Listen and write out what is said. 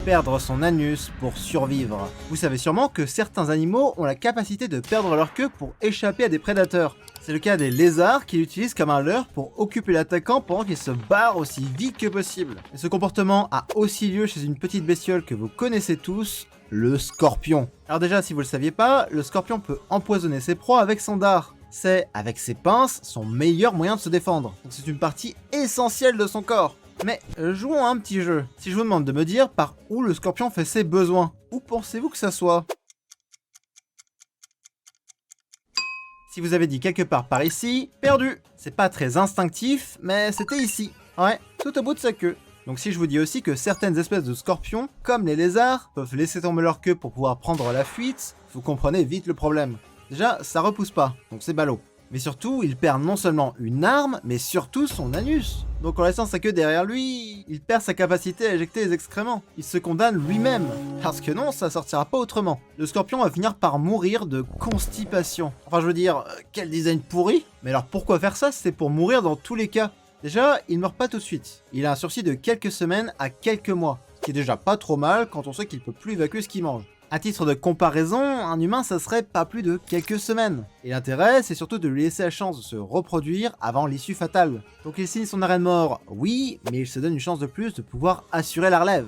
perdre son anus pour survivre. Vous savez sûrement que certains animaux ont la capacité de perdre leur queue pour échapper à des prédateurs. C'est le cas des lézards qui l'utilisent comme un leurre pour occuper l'attaquant pendant qu'il se barre aussi vite que possible. Et ce comportement a aussi lieu chez une petite bestiole que vous connaissez tous, le scorpion. Alors déjà, si vous le saviez pas, le scorpion peut empoisonner ses proies avec son dard. C'est, avec ses pinces, son meilleur moyen de se défendre. Donc c'est une partie essentielle de son corps. Mais jouons à un petit jeu. Si je vous demande de me dire par où le scorpion fait ses besoins, où pensez-vous que ça soit? Si vous avez dit quelque part par ici, perdu. C'est pas très instinctif, mais c'était ici. Ouais, tout au bout de sa queue. Donc si je vous dis aussi que certaines espèces de scorpions, comme les lézards, peuvent laisser tomber leur queue pour pouvoir prendre la fuite, vous comprenez vite le problème. Déjà, ça repousse pas, donc c'est ballot. Mais surtout, il perd non seulement une arme, mais surtout son anus. Donc en laissant sa queue derrière lui, il perd sa capacité à éjecter les excréments. Il se condamne lui-même. Parce que non, ça sortira pas autrement. Le scorpion va finir par mourir de constipation. Enfin je veux dire, quel design pourri. Mais alors pourquoi faire ça? C'est pour mourir dans tous les cas. Déjà, il meurt pas tout de suite. Il a un sursis de quelques semaines à quelques mois. Ce qui est déjà pas trop mal quand on sait qu'il peut plus évacuer ce qu'il mange. À titre de comparaison, un humain ça serait pas plus de quelques semaines. Et l'intérêt, c'est surtout de lui laisser la chance de se reproduire avant l'issue fatale. Donc il signe son arrêt de mort, oui, mais il se donne une chance de plus de pouvoir assurer la relève.